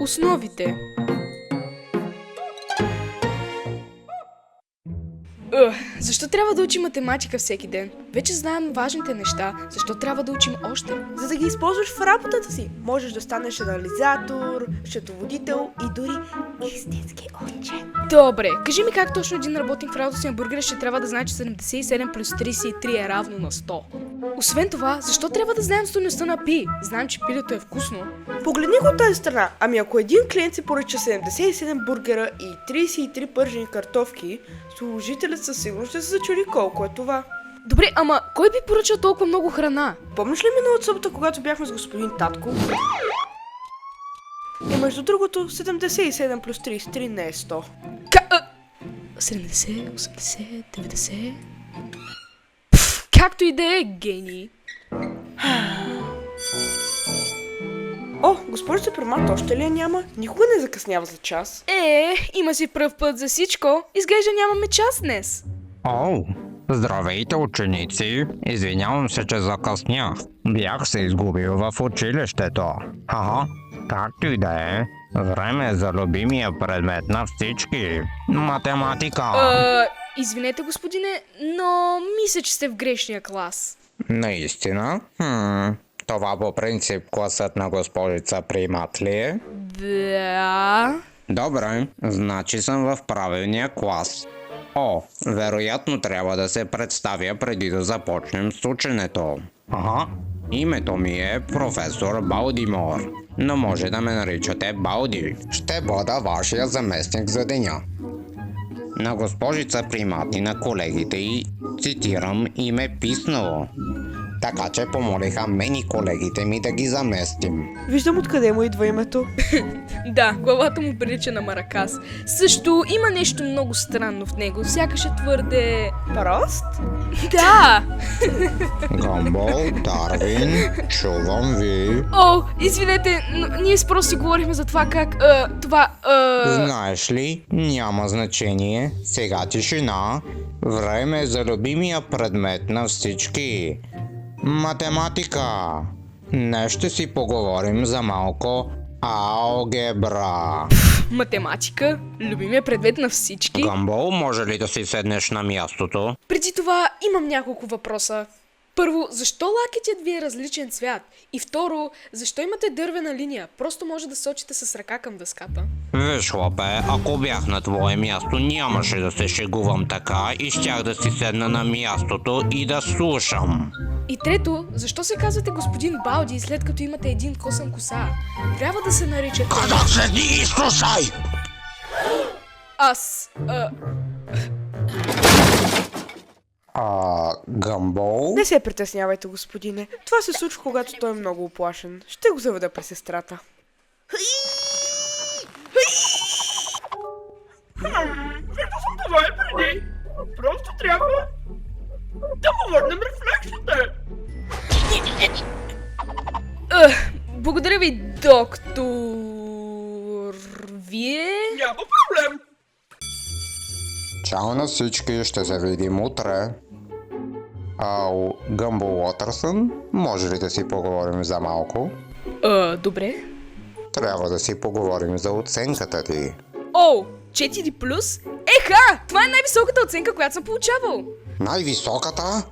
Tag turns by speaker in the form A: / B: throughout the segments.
A: основите. Защо трябва да учим математика всеки ден? Вече знаем важните неща. Защо трябва да учим още?
B: За да ги използваш в работата си. Можеш да станеш анализатор, счетоводител и дори истински учен.
A: Добре, кажи ми как точно един работник в работата си на бургера ще трябва да знае, че 77 плюс 33 е равно на 100. Освен това, защо трябва да знаем стойността на пи? Знаем, че пилето е вкусно.
B: Погледни го от тази страна. Ами ако един клиент си поръча 77 бургера и 33 пържени картофки, служителят със сигурност ще се зачуди колко е това.
A: Добре, ама кой би поръчал толкова много храна?
B: Помниш ли миналата събота, когато бяхме с господин Татко? И между другото, 77 плюс 33 не е 100.
A: 70, 80, 90... Както и да е, гений.
B: О, госпожо супермаркет, още ли я няма? Никога не закъснява за час.
A: Има си пръв път за всичко. Изглежда нямаме час днес.
C: О, здравейте, ученици! Извинявам се, че закъснях. Бях се изгубил в училището. Както и да е, време е за любимия предмет на всички. Математика.
A: Извинете, господине, но мисля, че сте в грешния клас.
C: Наистина? Това по принцип класът на госпожица Примат ли е?
A: Да...
C: Добре, значи съм в правилния клас. Вероятно трябва да се представя преди да започнем с ученето. Името ми е професор Балдимор, но може да ме наричате Балди. Ще бъда вашия заместник за деня. На госпожица Примат и на колегите й, цитирам, им е писнало. Така че помолиха мен и колегите ми да ги заместим.
B: Виждам откъде му идва името.
A: Да, главата му прилича на маракас. Също има нещо много странно в него. Сякаш е твърде...
B: Прост?
A: Да!
C: Гъмбъл, Дарвин, чувам ви.
A: Извинете, но ние с просто си говорихме за това как...
C: Знаеш ли, няма значение. Сега тишина. Време е за любимия предмет на всички. Математика. Днес ще си поговорим за малко алгебра.
A: Математика? Любимия предмет на всички?
C: Гъмбъл, може ли да си седнеш на мястото?
A: Преди това имам няколко въпроса. Първо, защо лакетът ви е различен цвят? И второ, защо имате дървена линия? Просто може да сочите с ръка към дъската.
C: Виж, хлапе, ако бях на твое място, нямаше да се шегувам така и щях да си седна на мястото и да слушам.
A: И трето, защо се казвате господин Балди, след като имате един косъм коса? Трябва да се наричате...
C: Казах седни и слушай! Гъмбъл?
B: Не се притеснявайте, господине. Това се случва, когато той е много уплашен. Ще го заведа при сестрата.
D: Вижда съм това и преди. Просто трябва да му върнем рефлексите.
A: Благодаря ви, доктор... Вие?
D: Няма проблем.
C: Чао на всички, ще се видим утре. Гъмбъл Уотърсън, може ли да си поговорим за малко?
A: Добре.
C: Трябва да си поговорим за оценката ти.
A: 4+? Еха! Това е най-високата оценка, която съм получавал.
C: Най-високата?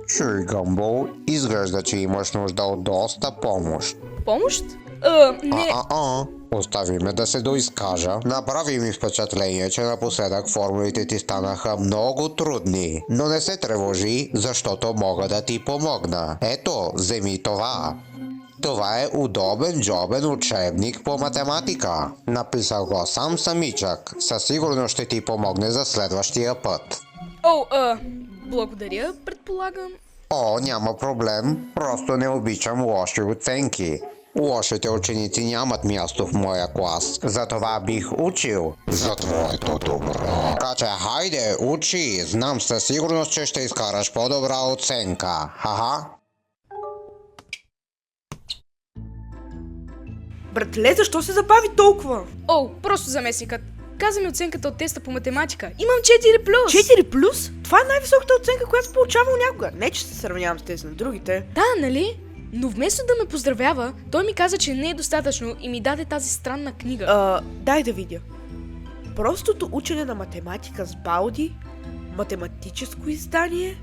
C: Чуй, Гъмбъл, изглежда, че имаш нужда от доста помощ.
A: Помощ? Не...
C: Остави ме да се доизкажа. Направи ми впечатление, че напоследък формулите ти станаха много трудни. Но не се тревожи, защото мога да ти помогна. Ето, вземи това. Това е удобен джобен учебник по математика. Написал го сам самичък. Със сигурност ще ти помогне за следващия път.
A: Благодаря, предполагам.
C: Няма проблем. Просто не обичам лоши оценки. Лошите ученици нямат място в моя клас. Затова бих учил за твоето добро. Така че хайде, учи. Знам със сигурност, че ще изкараш по-добра оценка.
B: Братле, защо се забави толкова?
A: Просто заместникът. Каза ми оценката от теста по математика. Имам 4+.
B: 4+? Това е най-високата оценка, която съм получавал някога. Не, че се сравнявам с тези на другите.
A: Да, нали? Но вместо да ме поздравява, той ми каза, че не е достатъчно и ми даде тази странна книга.
B: Дай да видя. Простото учене на математика с Балди, математическо издание.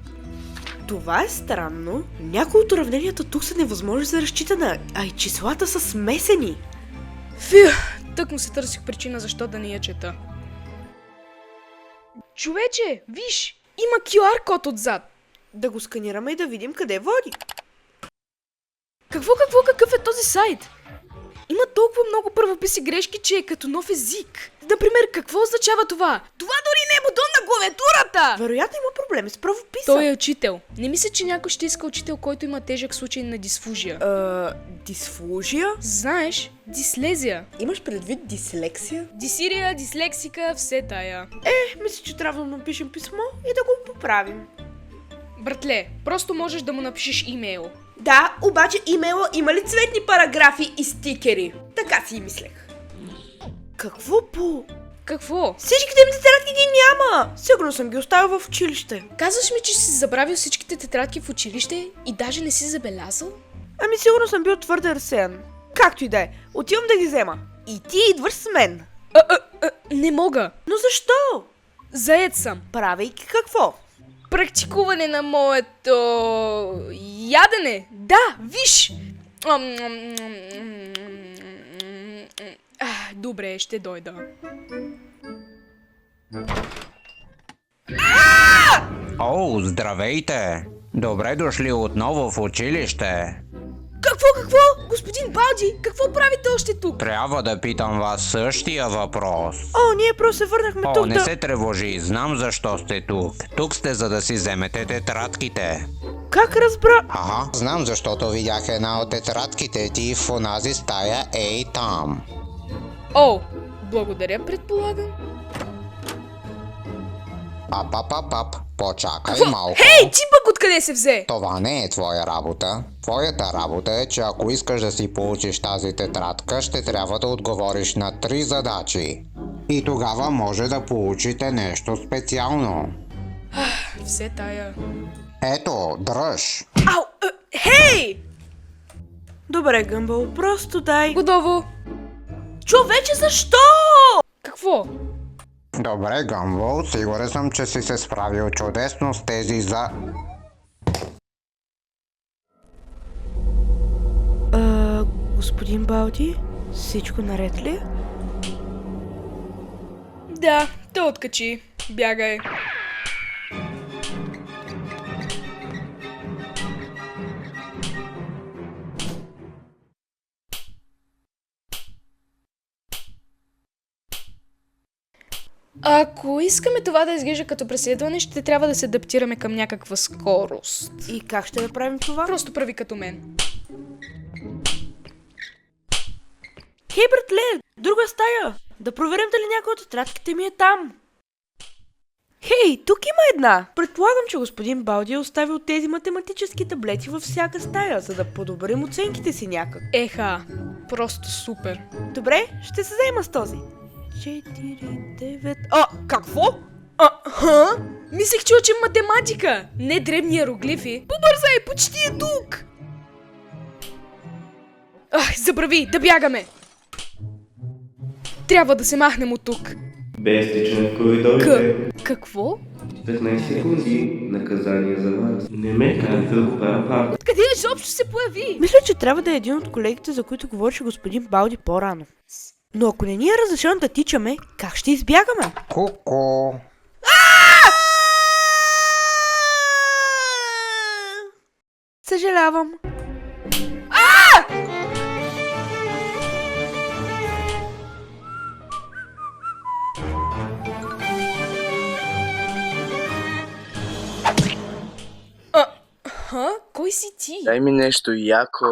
B: Това е странно. Някои от уравненията тук са невъзможни за разчитане, а и числата са смесени.
A: Тък му се търсих причина защо да не я чета. Човече, виж, има QR код отзад.
B: Да го сканираме и да видим къде води.
A: Какъв е този сайт? Има толкова много правописи грешки, че е като нов език. Например, какво означава това? Това дори не е бутон на клавиатурата!
B: Вероятно има проблеми с правописа.
A: Той е учител. Не мисля, че някой ще иска учител, който има тежък случай на дисфузия.
B: Дисфузия?
A: Знаеш, дислезия.
B: Имаш предвид дислексия?
A: Дисирия, дислексика, все тая.
B: Мисля, че трябва да напишем писмо и да го поправим.
A: Братле, просто можеш да му напишеш имейл.
B: Да, обаче имейла има ли цветни параграфи и стикери? Така си и мислех.
A: Какво?
B: Всичките им тетрадки ги няма! Сигурно съм ги оставил в училище.
A: Казваш ми, че си забравил всичките тетрадки в училище и даже не си забелязал?
B: Ами сигурно съм бил твърде разсеян. Както и да е, отивам да ги взема. И ти идваш с мен.
A: Не мога.
B: Но защо?
A: Заед съм.
B: Правейки какво?
A: Практикуване на моето ядене. Да, виж. Добре, ще дойда.
C: О, здравейте! Добре дошли отново в училище.
A: Какво? Господин Балди, какво правите още тук?
C: Трябва да питам вас същия въпрос.
B: Ние просто се върнахме тук
C: Не се тревожи, знам защо сте тук. Тук сте, за да си вземете тетрадките.
B: Как разбра?
C: Знам, защото видях една от тетрадките ти в онази стая там.
A: Благодаря, предполагам.
C: Почакай малко.
A: Хей, ти пък откъде се взе?
C: Това не е твоя работа. Твоята работа е, че ако искаш да си получиш тази тетрадка, ще трябва да отговориш на 3 задачи. И тогава може да получите нещо специално.
A: Все тая.
C: Ето, дръж.
A: Хей!
B: Добре, Гъмбъл, просто дай.
A: Готово.
B: Човече, защо?
A: Какво?
C: Добре, Гъмбъл, сигурен съм, че си се справил чудесно с тези за...
B: Господин Балди, всичко наред ли?
A: Да, той откачи. Бягай. Ако искаме това да изглежда като преследване, ще трябва да се адаптираме към някаква скорост.
B: И как ще направим това?
A: Просто прави като мен.
B: Хей, братле, друга стая! Да проверим дали някой от тетрадките ми е там. Хей, тук има една! Предполагам, че господин Балди е оставил тези математически таблети във всяка стая, за да подобрим оценките си някак.
A: Просто супер.
B: Добре, ще се заема с този. 4, 9... Какво?
A: Мислех, че учим математика, не дребни иероглифи. Побързай, почти е тук! Забрави, да бягаме! Трябва да се махнем от тук.
E: Без тичане в коридорите.
A: Какво?
E: 15 секунди наказание за вас. Не ме карате да го правя пак.
A: Откъде изобщо се появи?
B: Мисля, че трябва да е един от колегите, за които говореше господин Балди по-рано. Но ако не ни е разрешено да тичаме, как ще избягаме?
C: Ку-ку.
B: Съжалявам.
A: Кой си ти?
F: Дай ми нещо яко.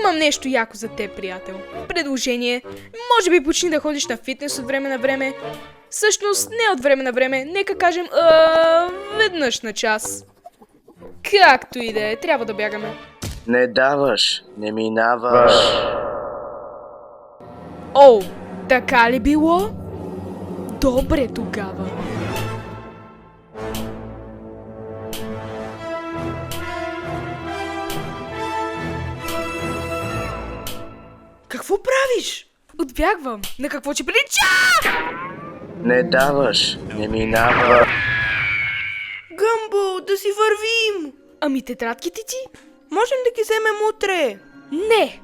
A: Имам нещо яко за теб, приятел. Предложение. Може би почни да ходиш на фитнес от време на време. Всъщност, не от време на време. Нека кажем, веднъж на час. Както и да е, трябва да бягаме.
F: Не даваш, не минаваш.
A: Така ли било? Добре тогава.
B: Какво правиш?
A: Отбягвам. На какво че прилича?
F: Не даваш, не минава.
B: Гъмбо, да си вървим!
A: Ами тетрадките ти?
B: Можем да ги вземем утре.
A: Не!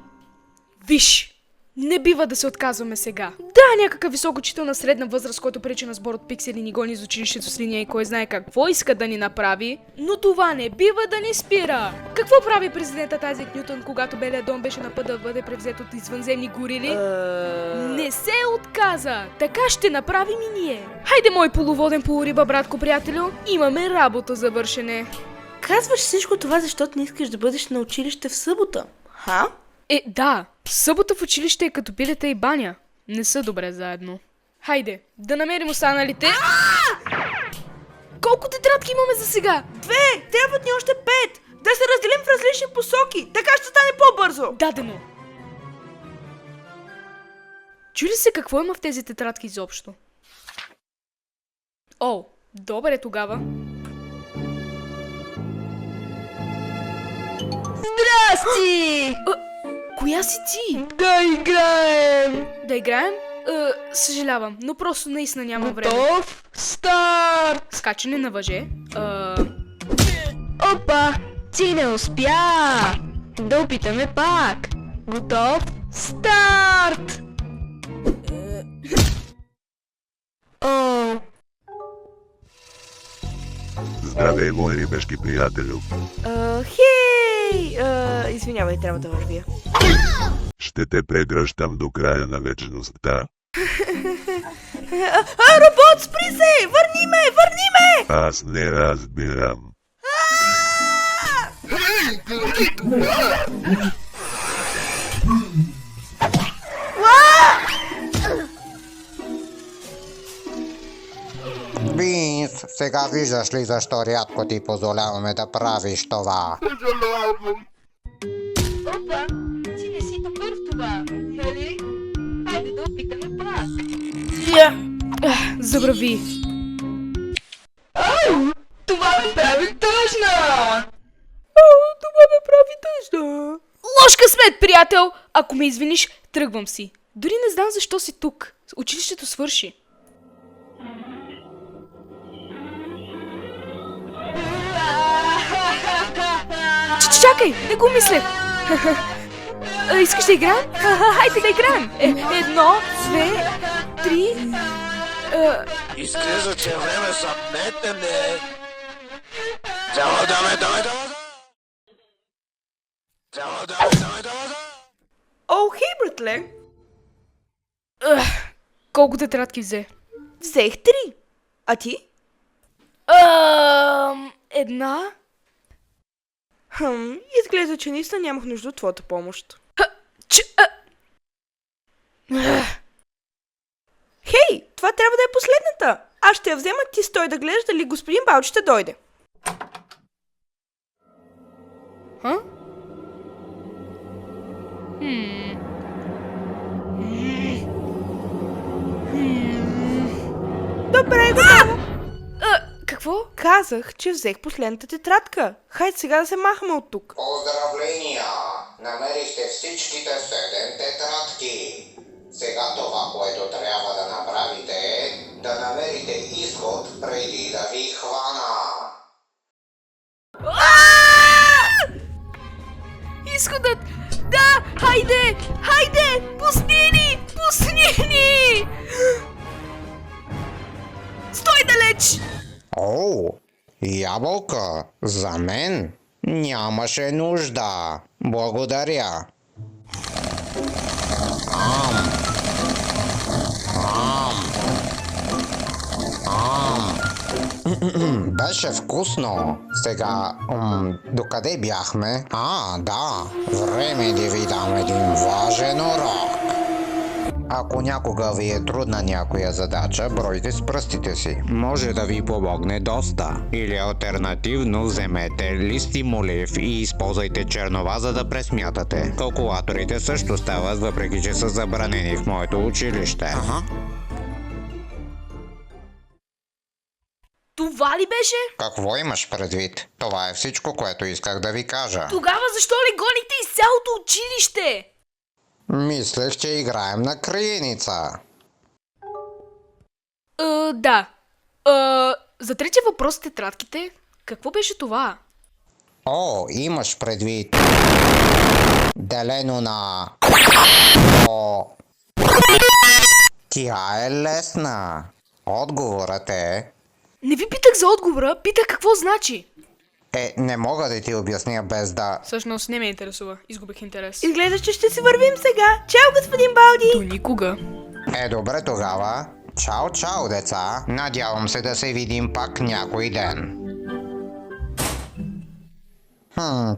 A: Виж! Не бива да се отказваме сега. Да, някакъв висок учител на средна възраст, който пречи на сбор от пиксели ни гони из училището с линия и кой знае какво иска да ни направи, но това не бива да ни спира. Какво прави президентът Айзек Нютън, когато Белия дом беше на път да бъде превзет от извънземни горили? Не се отказа! Така ще направим и ние. Хайде, мой полуводен полуриба, братко приятелю, имаме работа за вършене.
B: Казваш всичко това, защото не искаш да бъдеш на училище в събота. Ха?
A: Да, събота в училище е като билета и баня. Не са добре заедно. Хайде, да намерим останалите. Колко тетрадки имаме за сега?
B: 2! Трябват ни още 5! Да се разделим в различни посоки! Така ще стане по-бързо!
A: Дадено! Чули се какво има в тези тетрадки изобщо? О, добре тогава.
G: Здрасти!
A: Коя си ти?
G: Да играем!
A: Да играем? Съжалявам, но просто наистина нямам време.
G: Готов? Старт!
A: Скачане на въже.
G: Опа! Ти не успя! Да опитаме пак! Готов? Старт! О,
H: Здравей, мой рибешки приятелю.
B: Хей! Извинявай, трябва да вървя.
H: Ще те прегръщам до края на вечността.
B: Робот, спри се! Върни ме! Върни ме!
H: Аз не разбирам.
C: Бинс, сега виждаш ли защо рядко ти позволяваме да правиш това?
G: опа! Ти не си добър в това, нали? Хайде да опитаме пак!
A: Забрави.
G: Това ме прави тъжна!
A: Това ме прави тъжна. Лош късмет, приятел! Ако ме извиниш, тръгвам си. Дори не знам защо си тук. Училището свърши. Чакай, не го мислех. Искаш да играем? Хайде да играем. 1, 2, 3.
F: Изглежда, че е време за метене. Давай.
B: О, хей, братле!
A: Колко тетрадки взе?
B: Взех 3. А ти?
A: Една.
B: Изглежда, че наистина нямах нужда от твоята помощ. Хей, това трябва да е последната. Аз ще я взема, ти стой да гледаш дали господин Балчи ще дойде.
A: Ха?
B: Добре, готово.
A: Какво?
B: Казах, че взех последната тетрадка. Хайде сега да се махаме от тук.
C: Поздравления! Намерихте всичките 7 тетрадки. Сега това, което трябва да направите е да намерите изход преди да ви хвана.
A: Изходът! Да! Хайде! Хайде! Пусни ни! Пусни ни! Стой далеч!
C: О, ябълка, за мен нямаше нужда. Благодаря. Беше вкусно. Сега, докъде бяхме? Да, време да ви дам един важен урок. Ако някога ви е трудна някоя задача, бройте с пръстите си. Може да ви помогне доста. Или алтернативно вземете лист и молив и използвайте чернова, за да пресмятате. Калкулаторите също стават, въпреки че са забранени в моето училище.
A: Това ли беше?
C: Какво имаш предвид? Това е всичко, което исках да ви кажа.
A: Тогава защо ли гоните из цялото училище?
C: Мислех, че играем на криеница.
A: Да. За третия въпрос с тетрадките, какво беше това?
C: О, имаш предвид. Делено на... О... Тя е лесна. Отговорът е...
A: Не ви питах за отговора, питах какво значи.
C: Не мога да ти обясня без да...
A: Всъщност не ме интересува, изгубих интерес.
B: Изглежда, че ще си вървим сега. Чао, господин Балди!
A: До никога.
C: Добре тогава. Чао, чао, деца. Надявам се да се видим пак някой ден.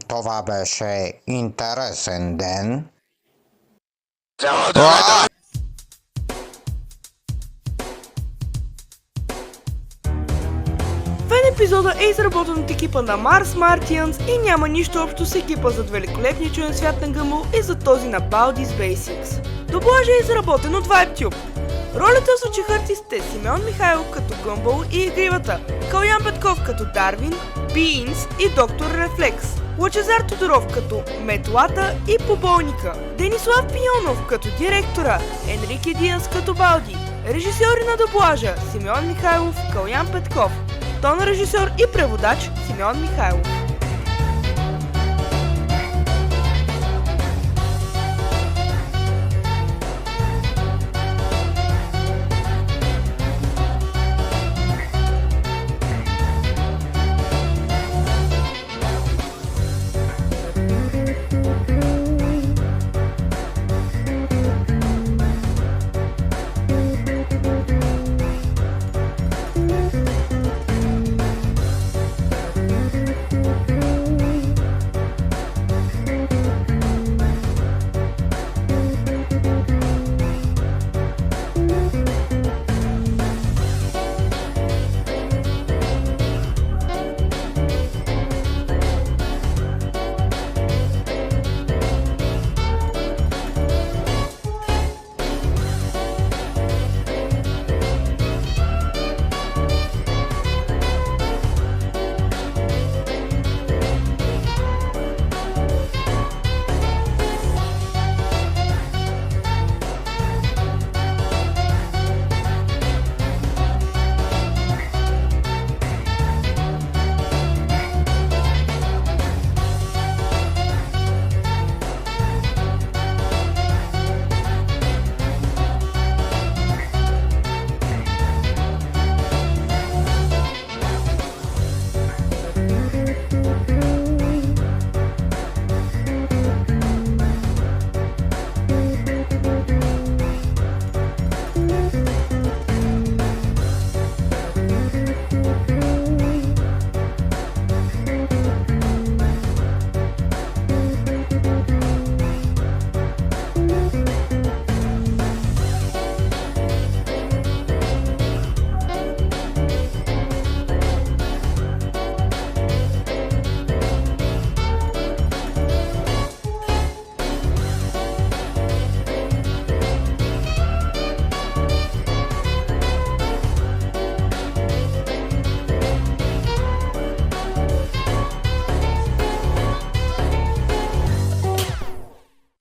C: Това беше интересен ден.
B: Фен епизода е изработен от екипа на Mars Martians и няма нищо общо с екипа за великолепния чуден свят на Гъмбъл и за този на Baldi's Basics. Дублажът е изработен от VibeTube. Ролята с артистите Симеон Михайлов като Гъмбъл и Игривата, Калян Петков като Дарвин, Бинс и Доктор Рефлекс, Лъчезар Тодоров като Метлата и Поболника, Денислав Пионов като директора, Енрике Диас като Балди, режисьори на дублажа Симеон Михайлов, Калян Петков, тон режисьор и преводач Симеон Михайлов.